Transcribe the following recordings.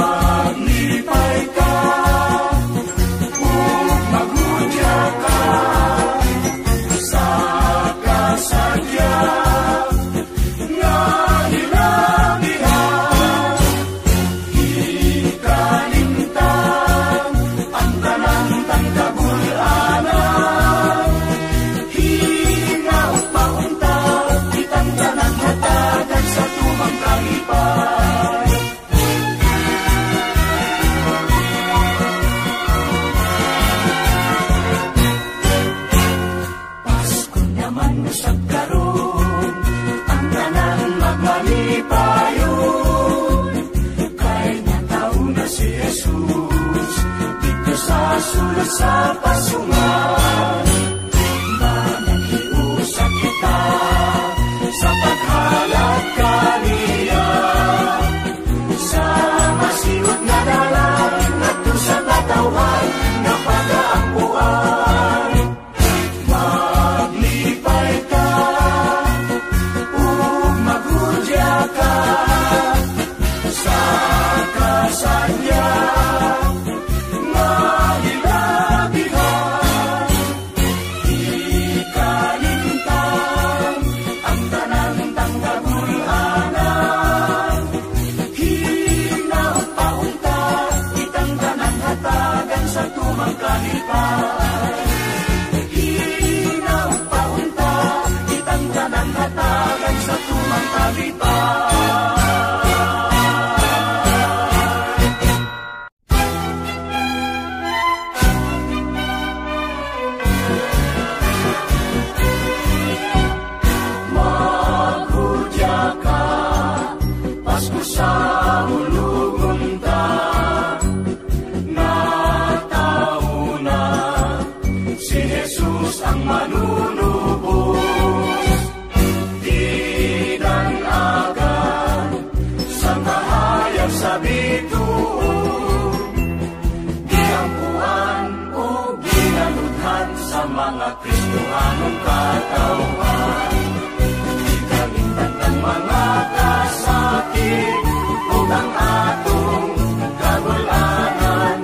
Maglipay ka, magudya ka. sa pasungan. Managhiusap kita sa paghalad kaniya, sa masigot nga dalan ngadto sa katawan nga pag-aapuan. Maglipay ka ug maghudya ka sa kasadya nga hilabihan. Ikalimtan ang tanan tang kagulanan, hinapaunta itang tanan hatagan sa tumang kalipay. Hinapaunta itang tanan hatagan sa tumang kalipay. Maghudya ka, Pasko sa ulugon ta, natauna si Jesus ang manunubos. Di danagan sa kahayag sa bituon, giampuan o ginaludhan sa mga Kristohanong katawan. Ikalimtan ng mga kasakit ug ang atong kagulanan,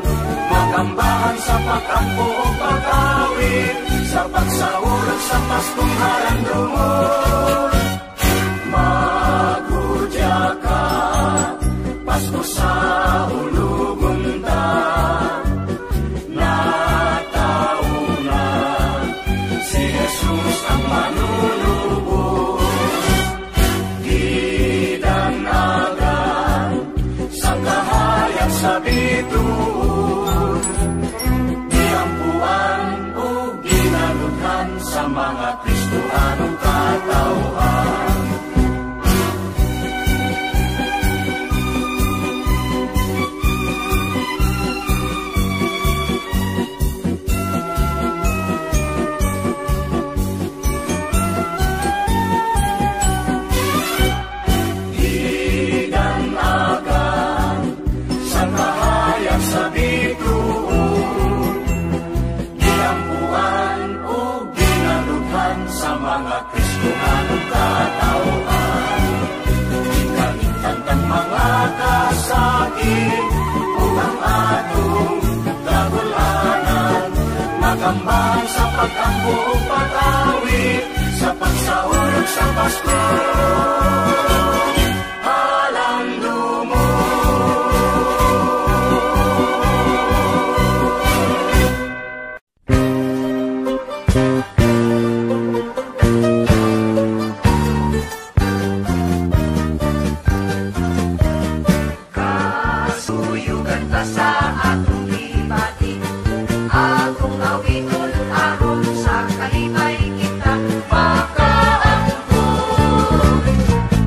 magambahan sa pagkampo o pag-awit, sa pagsaulog sa Paskong halandumon. Maghudya ka, Pasko sa ulugon ta, natauna si Jesus ang manunubos. Gidanagan sa kahayag sa bituon, giampuan o ginaludhan sa mga Kristohanong katawhan. Gidanagan sa kahayag sa bituon, giampuan o ginaludhan sa mga Kristohanong katawhan. Ikalimtan ng mga kasakit ug ang atong kagulanan, magambahan sa pagkampo o pag-awit, sa pagsaulog sa Pasko halandumon. Kasuyugan ta sa atong libati, atong awiton aron sa kalipay kita makaangkon.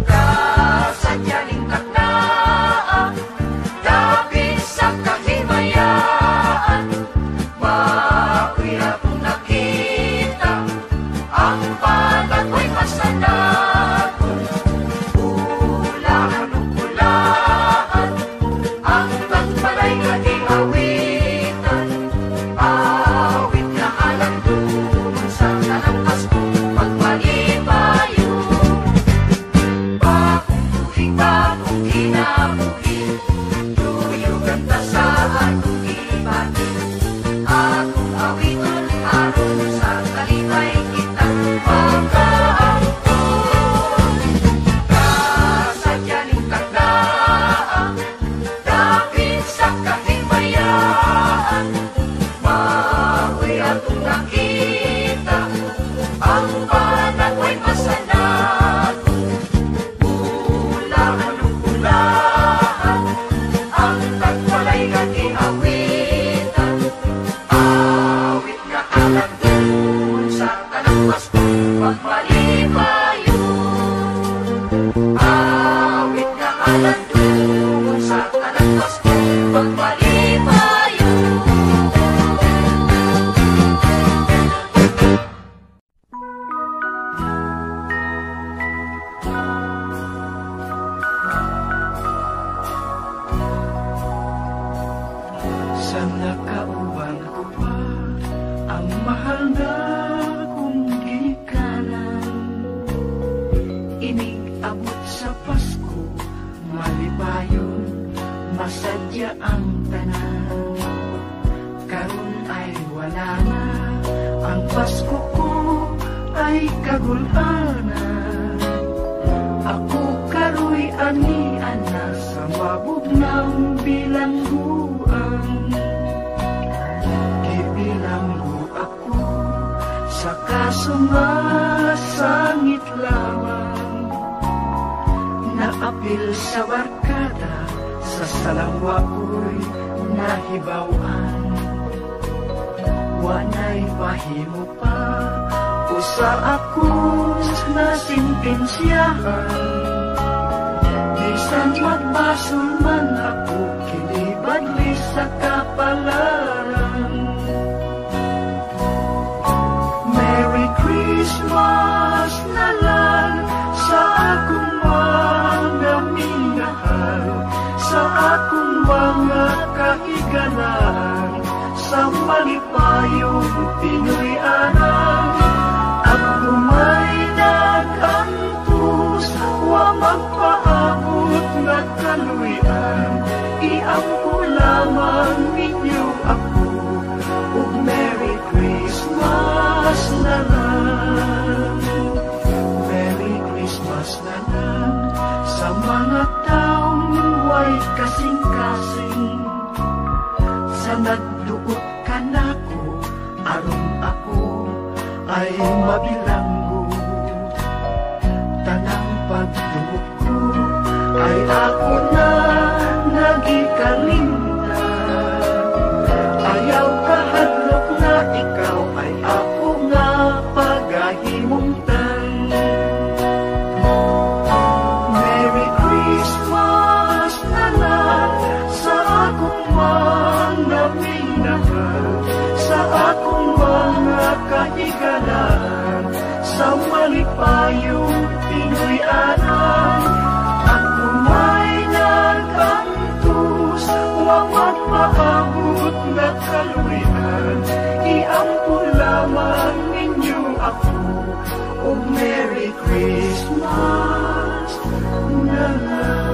Kasadyaning takdaan, dapit sa kahimayaan, makuya kung nakita ang palakoy masandakon. Ulahan ug ulahan ang tagbalay nga di awitan, awit na Pasko ko ay kagulanan, ako karoy ani-ana sa mabugnang bilangguan. Gibilanggo ako sa kasumasangit lamang, naapil sa barkada, sa salangwa ko'y nahibawan. Wanay mahimo pa usa ako na sintensyahan, bisan magbasol man ako kinibadli sa kapalaran. Merry Christmas na lang sa akong mga minahal, sa akong mga kahigalan, sa malipayong Pinoy-anan. Ako may nagantos, wa magpaabot na kaluyan, iampo lamang ninyo ako, ug Merry Christmas na lang. Merry Christmas na lang sa mga taong way kasing-kasing, sa nagduot ka nako aron ako ay mabilanggo. Tanang pagduot ko ay ako na nagikalimtan, ayaw kahadlok na ikaw ay ako nga pagahimungtan. Merry Christmas na lang sa akong mga minahal, sa akong mga kahigalan, sa malipayong Pinoy-anan. Ako may nagantos, wa magpaabot na kaluyan, iampo lamang ninyo ako, o Merry Christmas na lang.